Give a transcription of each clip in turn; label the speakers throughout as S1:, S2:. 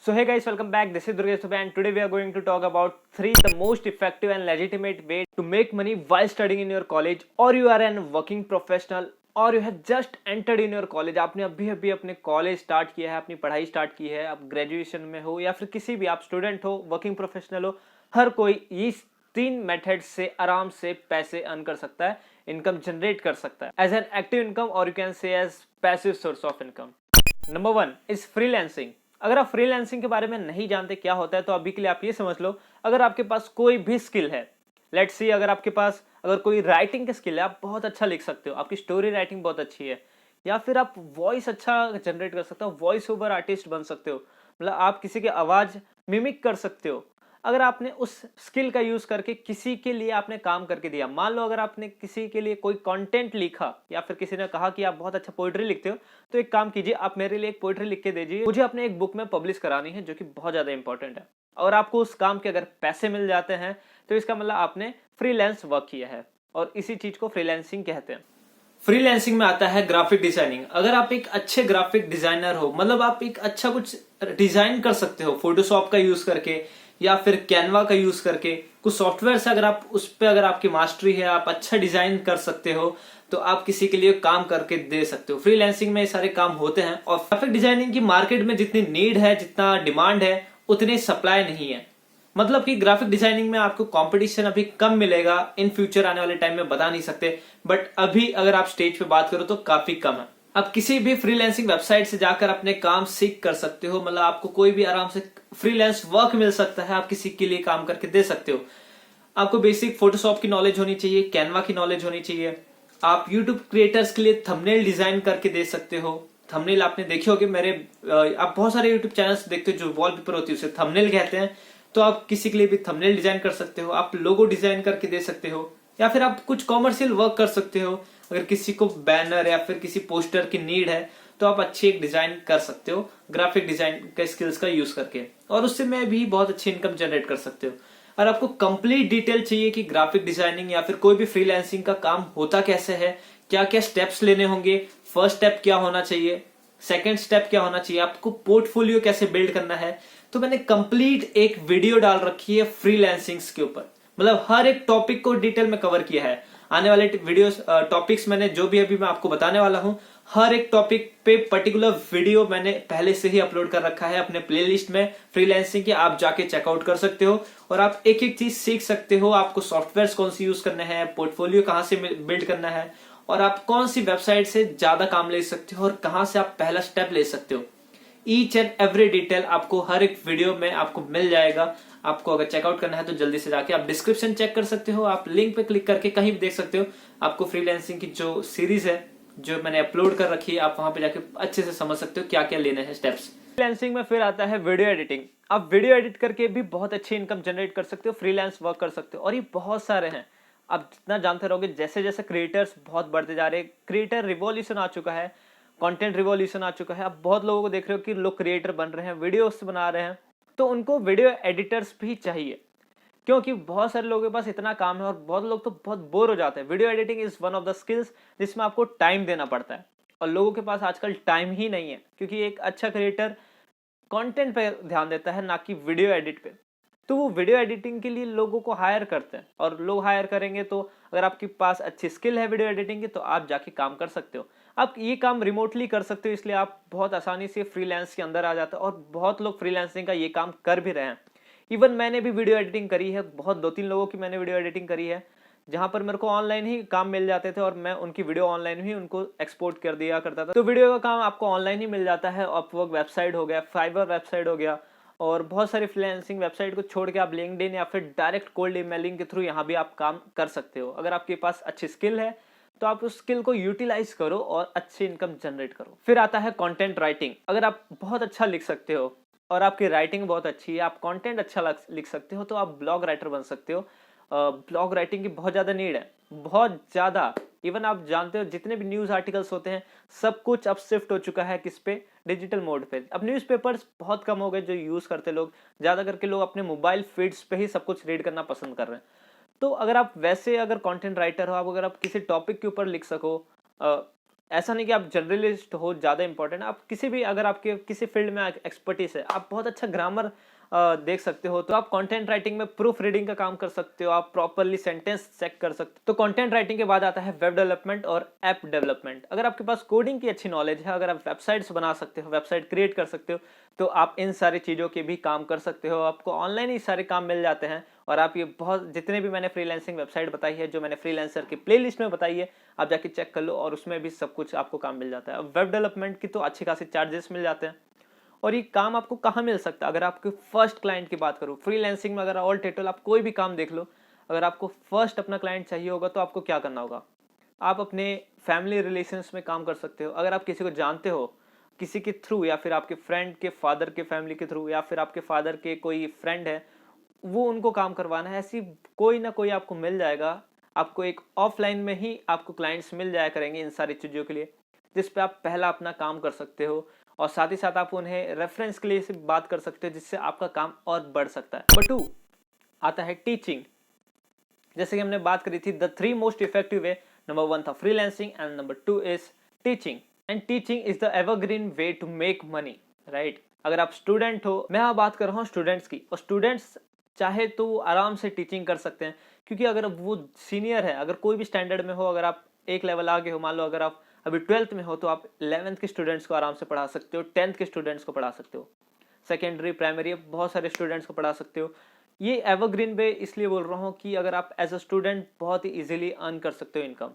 S1: So hey guys, welcome back. This is Durgesh Dubey and today we are going to talk about 3 the most effective and legitimate way to make money while studying in your college, or you are an working professional और you have just entered in your college. आपने अभी अभी अपने college start किया है, अपनी पढ़ाई start की है, आप ग्रेजुएशन में हो या फिर किसी भी आप स्टूडेंट हो, वर्किंग प्रोफेशनल हो, हर कोई इस 3 मेथड से आराम से पैसे अर्न कर सकता है, इनकम जनरेट कर सकता है एज एन एक्टिव इनकम और you can say as passive source of income. Number 1 is freelancing. अगर आप फ्रीलांसिंग के बारे में नहीं जानते क्या होता है तो अभी के लिए आप ये समझ लो, अगर आपके पास कोई भी स्किल है, लेट्स सी अगर आपके पास अगर कोई राइटिंग की स्किल है, आप बहुत अच्छा लिख सकते हो, आपकी स्टोरी राइटिंग बहुत अच्छी है, या फिर आप वॉइस अच्छा जनरेट कर सकते हो, वॉइस ओवर आर्टिस्ट बन सकते हो, मतलब आप किसी की आवाज मिमिक कर सकते हो। अगर आपने उस स्किल का यूज करके किसी के लिए आपने काम करके दिया, मान लो अगर आपने किसी के लिए कोई कंटेंट लिखा या फिर किसी ने कहा कि आप बहुत अच्छा पोएट्री लिखते हो, तो एक काम कीजिए, आप मेरे लिए एक पोएट्री लिख के दीजिए, मुझे अपने एक बुक में पब्लिश करानी है, जो कि बहुत ज्यादा इंपॉर्टेंट है, और आपको उस काम के अगर पैसे मिल जाते हैं तो इसका मतलब आपने फ्रीलांस वर्क किया है, और इसी चीज को फ्रीलांसिंग कहते हैं। फ्रीलांसिंग में आता है ग्राफिक डिजाइनिंग। अगर आप एक अच्छे ग्राफिक डिजाइनर हो, मतलब आप एक अच्छा कुछ डिजाइन कर सकते हो फोटोशॉप का यूज करके या फिर कैनवा का यूज करके, कुछ सॉफ्टवेयर से अगर आप उस पर अगर आपकी मास्टरी है, आप अच्छा डिजाइन कर सकते हो, तो आप किसी के लिए काम करके दे सकते हो। फ्रीलांसिंग में ये सारे काम होते हैं, और ग्राफिक डिजाइनिंग की मार्केट में जितनी नीड है, जितना डिमांड है, उतनी सप्लाई नहीं है। मतलब कि ग्राफिक डिजाइनिंग में आपको कंपटीशन अभी कम मिलेगा, इन फ्यूचर आने वाले टाइम में बता नहीं सकते, बट अभी अगर आप स्टेज पे बात करो तो काफी कम है। आप किसी भी फ्रीलांसिंग वेबसाइट से जाकर अपने काम सीख कर सकते हो, मतलब आपको कोई भी आराम से फ्रीलांस वर्क मिल सकता है, आप किसी के लिए काम करके दे सकते हो। आपको बेसिक फोटोशॉप की नॉलेज होनी चाहिए, कैनवा की नॉलेज होनी चाहिए, आप यूट्यूब क्रिएटर्स के लिए थंबनेल डिजाइन करके दे सकते हो। थंबनेल आपने देखे होंगे, मेरे आप बहुत सारे यूट्यूब चैनल्स देखते हो, जो वॉलपेपर होती है उसे थंबनेल कहते हैं, तो आप किसी के लिए भी थंबनेल डिजाइन कर सकते हो, आप लोगो डिजाइन करके दे सकते हो, या फिर आप कुछ कॉमर्शियल वर्क कर सकते हो। अगर किसी को बैनर या फिर किसी पोस्टर की नीड है तो आप अच्छी एक डिजाइन कर सकते हो ग्राफिक डिजाइन के स्किल्स का यूज करके, और उससे में भी बहुत अच्छी इनकम जनरेट कर सकते हो। और आपको कंप्लीट डिटेल चाहिए कि ग्राफिक डिजाइनिंग या फिर कोई भी फ्रीलांसिंग का काम होता कैसे है, क्या क्या स्टेप्स लेने होंगे, फर्स्ट स्टेप क्या होना चाहिए, सेकेंड स्टेप क्या होना चाहिए, आपको पोर्टफोलियो कैसे बिल्ड करना है, तो मैंने कंप्लीट एक वीडियो डाल रखी है फ्रीलांसिंग के ऊपर। मतलब हर एक टॉपिक को डिटेल में कवर किया है। आने वाले वीडियोस टॉपिक्स मैंने जो भी अभी मैं आपको बताने वाला हूं, हर एक टॉपिक पे पर्टिकुलर वीडियो मैंने पहले से ही अपलोड कर रखा है अपने प्लेलिस्ट में फ्रीलांसिंग की, आप जाके चेकआउट कर सकते हो और आप एक एक चीज सीख सकते हो। आपको सॉफ्टवेयर कौन सी यूज करने हैं, पोर्टफोलियो कहां से बिल्ड करना है, और आप कौन सी वेबसाइट से ज्यादा काम ले सकते हो, और कहां से आप पहला स्टेप ले सकते हो। ईच एंड एवरी डिटेल आपको हर एक वीडियो में आपको मिल जाएगा। आपको अगर चेकआउट करना है तो जल्दी से जाके आप डिस्क्रिप्शन चेक कर सकते हो, आप लिंक पे क्लिक करके कहीं भी देख सकते हो। आपको फ्रीलांसिंग की जो सीरीज है जो मैंने अपलोड कर रखी है, आप वहां पे जाके अच्छे से समझ सकते हो क्या क्या लेने हैं स्टेप्स। फ्रीलांसिंग में फिर आता है वीडियो एडिटिंग। आप वीडियो एडिट करके भी बहुत अच्छी इनकम जनरेट कर सकते हो, फ्रीलांस वर्क कर सकते हो, और ये बहुत सारे हैं। आप जितना जानते रहोगे, जैसे जैसे क्रिएटर्स बहुत बढ़ते जा रहे हैं, क्रिएटर रिवॉल्यूशन आ चुका है, कंटेंट रिवॉल्यूशन आ चुका है। आप बहुत लोगों को देख रहे हो कि लोग क्रिएटर बन रहे हैं, वीडियोस बना रहे हैं, तो उनको वीडियो एडिटर्स भी चाहिए, क्योंकि बहुत सारे लोगों के पास इतना काम है और बहुत लोग तो बहुत बोर हो जाते हैं। Video editing is one of the skills जिसमें आपको टाइम देना पड़ता है, और लोगों के पास आजकल टाइम ही नहीं है, क्योंकि एक अच्छा क्रिएटर कंटेंट पे ध्यान देता है, ना कि वीडियो एडिट पे। तो वो वीडियो एडिटिंग के लिए लोगों को हायर करते हैं, और लोग हायर करेंगे तो अगर आपके पास अच्छी स्किल है वीडियो एडिटिंग की, तो आप जाके काम कर सकते हो। आप ये काम रिमोटली कर सकते हो, इसलिए आप बहुत आसानी से फ्रीलांस के अंदर आ जाते हो, और बहुत लोग फ्रीलांसिंग का ये काम कर भी रहे हैं। इवन मैंने भी वीडियो एडिटिंग करी है, बहुत 2-3 लोगों की मैंने वीडियो एडिटिंग करी है, जहां पर मेरे को ऑनलाइन ही काम मिल जाते थे और मैं उनकी वीडियो ऑनलाइन ही उनको एक्सपोर्ट कर दिया करता था। तो वीडियो का काम आपको ऑनलाइन ही मिल जाता है। अपवर्क वेबसाइट हो गया, फाइवर वेबसाइट हो गया, और बहुत सारी फ्रीलांसिंग वेबसाइट को छोड़ के आप लिंक्डइन या फिर डायरेक्ट कोल्ड ईमेलिंग के थ्रू यहाँ भी आप काम कर सकते हो। अगर आपके पास अच्छी स्किल है तो आप उस स्किल को यूटिलाइज करो और अच्छी इनकम जनरेट करो। फिर आता है कंटेंट राइटिंग। अगर आप बहुत अच्छा लिख सकते हो और आपकी राइटिंग बहुत अच्छी है, आप कंटेंट अच्छा लिख सकते हो, तो आप ब्लॉग राइटर बन सकते हो। ब्लॉग राइटिंग की बहुत ज़्यादा नीड है, बहुत ज़्यादा। इवन आप जानते हो जितने भी न्यूज़ आर्टिकल्स होते हैं, सब कुछ अब शिफ्ट हो चुका है किस पे, डिजिटल मोड पे। अब न्यूज़पेपर्स बहुत कम हो गए जो यूज़ करते लोग, ज़्यादा करके लोग अपने मोबाइल फीड्स पे ही सब कुछ रीड करना पसंद कर रहे हैं। तो अगर आप वैसे अगर कंटेंट राइटर हो, आप अगर आप किसी टॉपिक के ऊपर लिख सको, ऐसा नहीं कि आप जर्नलिस्ट हो ज़्यादा इंपॉर्टेंट, आप किसी भी, अगर आपके किसी फील्ड में एक्सपर्टीज है, आप बहुत अच्छा ग्रामर देख सकते हो, तो आप कंटेंट राइटिंग में प्रूफ रीडिंग का काम कर सकते हो, आप प्रॉपरली सेंटेंस चेक कर सकते हो। तो कंटेंट राइटिंग के बाद आता है वेब डेवलपमेंट और ऐप डेवलपमेंट। अगर आपके पास कोडिंग की अच्छी नॉलेज है, अगर आप वेबसाइट्स बना सकते हो, वेबसाइट क्रिएट कर सकते हो, तो आप इन सारी चीज़ों के भी काम कर सकते हो। आपको ऑनलाइन ही सारे काम मिल जाते हैं, और आप ये बहुत जितने भी मैंने फ्रीलांसिंग वेबसाइट बताई है, जो मैंने फ्रीलांसर की प्लेलिस्ट में बताई है, आप जाके चेक कर लो, और उसमें भी सब कुछ आपको काम मिल जाता है। अब वेब डेवलपमेंट की तो अच्छी खासी चार्जेस मिल जाते हैं, और ये काम आपको कहाँ मिल सकता है? अगर आपके फर्स्ट क्लाइंट की बात करूँ फ्रीलांसिंग में, अगर ऑल टोटल आप कोई भी काम देख लो, अगर आपको फर्स्ट अपना क्लाइंट चाहिए होगा, तो आपको क्या करना होगा? आप अपने फैमिली रिलेशंस में काम कर सकते हो। अगर आप किसी को जानते हो किसी के थ्रू, या फिर आपके फ्रेंड के फादर के फैमिली के थ्रू, या फिर आपके फादर के कोई फ्रेंड है, वो उनको काम करवाना है, ऐसी कोई ना कोई आपको मिल जाएगा। आपको एक ऑफलाइन में ही आपको क्लाइंट्स मिल जाया करेंगे इन सारी चीज़ों के लिए, जिस पे आप पहला अपना काम कर सकते हो, और साथ ही साथ आप उन्हें रेफरेंस के लिए से बात कर सकते हो, जिससे आपका काम और बढ़ सकता है। नंबर 2 आता है टीचिंग। जैसे कि हमने बात करी थी the 3 most effective way, number 1 था freelancing and number 2 is teaching. And teaching is the evergreen way to make money, right? अगर आप स्टूडेंट हो, मैं यहाँ बात कर रहा हूँ स्टूडेंट्स की, और स्टूडेंट्स चाहे तो आराम से टीचिंग कर सकते हैं, क्योंकि अगर वो सीनियर है, अगर कोई भी स्टैंडर्ड में हो, अगर आप एक लेवल आगे हो, मान लो अगर आप अभी 12th में हो, तो आप 11th के स्टूडेंट्स को आराम से पढ़ा सकते हो, 10th के स्टूडेंट्स को पढ़ा सकते हो, सेकेंडरी प्राइमरी बहुत सारे स्टूडेंट्स को पढ़ा सकते हो। ये एवरग्रीन वे इसलिए बोल रहा हूँ कि अगर आप एज अ स्टूडेंट बहुत ही इजीली अर्न कर सकते हो इनकम।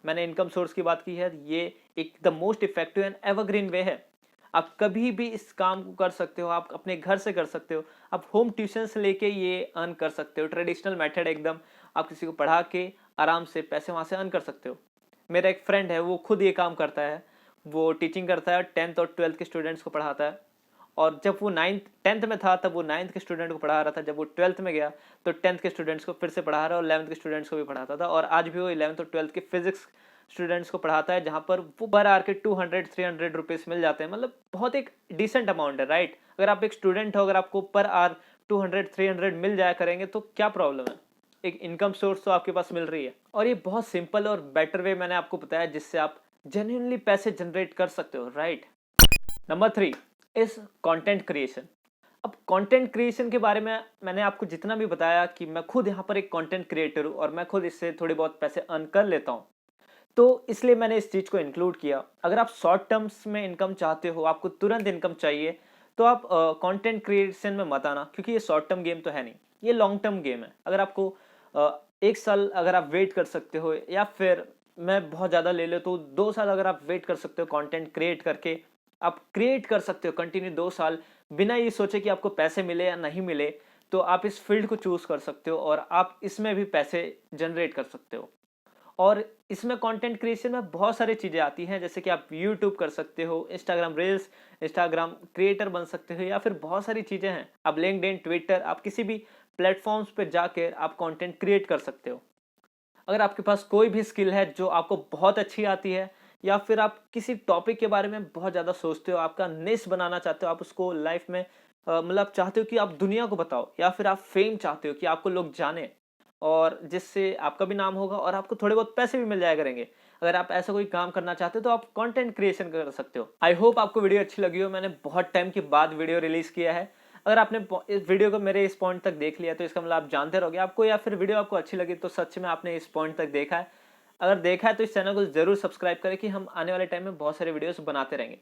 S1: मैंने इनकम सोर्स की बात की है, ये एक the most effective and evergreen way है। आप कभी भी इस काम को कर सकते हो, आप अपने घर से कर सकते हो, आप होम ट्यूशन से लेके ये अर्न कर सकते हो। ट्रेडिशनल मेथड एकदम, आप किसी को पढ़ा के आराम से पैसे वहाँ से अर्न कर सकते हो। मेरा एक फ्रेंड है, वो खुद ये काम करता है, वो टीचिंग करता है, 10th और 12th के स्टूडेंट्स को पढ़ाता है। और जब वो 10th में था, तब वो 9th के स्टूडेंट को पढ़ा रहा था। जब वो 12th में गया, तो 10th के स्टूडेंट्स को फिर से पढ़ा रहा है, और 11th के स्टूडेंट्स को भी पढ़ाता था। और आज भी वो 11th और 12th के फिजिक्स स्टूडेंट्स को पढ़ाता है, जहाँ पर वो पर आवर के 200-300 रुपीज़ मिल जाते हैं। मतलब बहुत एक डिसेंट अमाउंट है, राइट? अगर आप एक स्टूडेंट हो, अगर आपको पर आवर 200-300 मिल जाया करेंगे, तो क्या प्रॉब्लम है? एक इनकम सोर्स तो आपके पास मिल रही है, और ये बहुत सिंपल और बेटर वे मैंने आपको बताया, जिससे आप जेन्युइनली पैसे जनरेट कर सकते हो, right? Number 3 is content creation. अब कंटेंट क्रिएशन के बारे में मैंने आपको जितना भी बताया कि मैं खुद यहाँ पर एक कंटेंट क्रिएटर हूँ, और मैं खुद इससे थोड़े बहुत पैसे अर्न कर लेता हूँ, तो इसलिए मैंने इस चीज़ को इंक्लूड किया। अगर आप शॉर्ट टर्म्स में इनकम चाहते हो, आपको तुरंत इनकम चाहिए, तो आप कंटेंट क्रिएशन में मत आना, क्योंकि ये शॉर्ट टर्म गेम तो है नहीं, ये लॉन्ग टर्म गेम है। अगर आपको 1 साल अगर आप वेट कर सकते हो, या फिर मैं बहुत ज़्यादा ले ले तो 2 साल अगर आप वेट कर सकते हो, कंटेंट क्रिएट करके आप क्रिएट कर सकते हो कंटिन्यू 2 साल, बिना ये सोचे कि आपको पैसे मिले या नहीं मिले, तो आप इस फील्ड को चूज कर सकते हो, और आप इसमें भी पैसे जनरेट कर सकते हो। और इसमें कंटेंट क्रिएशन में बहुत सारी चीज़ें आती हैं, जैसे कि आप यूट्यूब कर सकते हो, इंस्टाग्राम रील्स, इंस्टाग्राम क्रिएटर बन सकते हो, या फिर बहुत सारी चीज़ें हैं। आप लिंक्डइन, ट्विटर, आप किसी भी प्लेटफॉर्म्स पे जाकर आप कंटेंट क्रिएट कर सकते हो। अगर आपके पास कोई भी स्किल है जो आपको बहुत अच्छी आती है, या फिर आप किसी टॉपिक के बारे में बहुत ज़्यादा सोचते हो, आपका निश बनाना चाहते हो, आप उसको लाइफ में मतलब चाहते हो कि आप दुनिया को बताओ, या फिर आप फेम चाहते हो कि आपको लोग जाने, और जिससे आपका भी नाम होगा और आपको थोड़े बहुत पैसे भी मिल जाया करेंगे। अगर आप ऐसा कोई काम करना चाहते हो, तो आप कंटेंट क्रिएशन कर सकते हो। आई होप आपको वीडियो अच्छी लगी हो। मैंने बहुत टाइम के बाद वीडियो रिलीज किया है। अगर आपने इस वीडियो को मेरे इस पॉइंट तक देख लिया, तो इसका मतलब आप जानते रहोगे आपको, या फिर वीडियो आपको अच्छी लगी तो सच में आपने इस पॉइंट तक देखा है। अगर देखा है तो इस चैनल को जरूर सब्सक्राइब करें, कि हम आने वाले टाइम में बहुत सारे वीडियोस बनाते रहेंगे।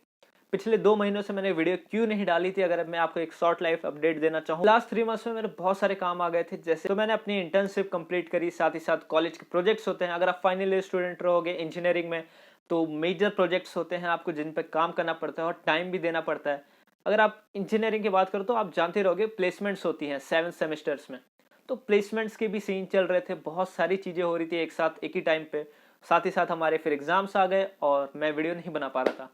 S1: पिछले 2 महीनों से मैंने वीडियो क्यों नहीं डाली थी, अगर मैं आपको एक शॉर्ट लाइफ अपडेट देना चाहूँ। लास्ट 3 मंथ्स में मेरे बहुत सारे काम आ गए थे, जैसे तो मैंने अपनी इंटर्नशिप कंप्लीट करी, साथ ही साथ कॉलेज के प्रोजेक्ट्स होते हैं। अगर आप फाइनल ईयर स्टूडेंट रहोगे इंजीनियरिंग में, तो मेजर प्रोजेक्ट्स होते हैं आपको, जिन पर काम करना पड़ता है और टाइम भी देना पड़ता है। अगर आप इंजीनियरिंग की बात करो, तो आप जानते रहोगे प्लेसमेंट्स होती हैं 7 सेमेस्टर्स में, तो प्लेसमेंट्स के भी सीन चल रहे थे, बहुत सारी चीज़ें हो रही थी एक साथ, एक ही टाइम पे। साथ ही साथ हमारे फिर एग्जाम्स आ गए, और मैं वीडियो नहीं बना पा रहा था।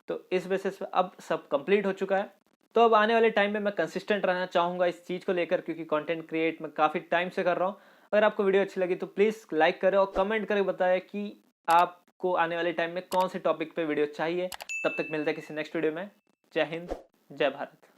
S1: तो इस बेसिस पे अब सब कंप्लीट हो चुका है। तो अब आने वाले टाइम में मैं कंसिस्टेंट रहना चाहूँगा इस चीज़ को लेकर, क्योंकि कंटेंट क्रिएट मैं काफ़ी टाइम से कर रहा हूँ। अगर आपको वीडियो अच्छी लगी तो प्लीज़ लाइक करें, और कमेंट करके बताएं कि आपको आने वाले टाइम में कौन से टॉपिक पे वीडियो चाहिए। तब तक मिलते हैं किसी नेक्स्ट वीडियो में। जय हिंद, जय भारत।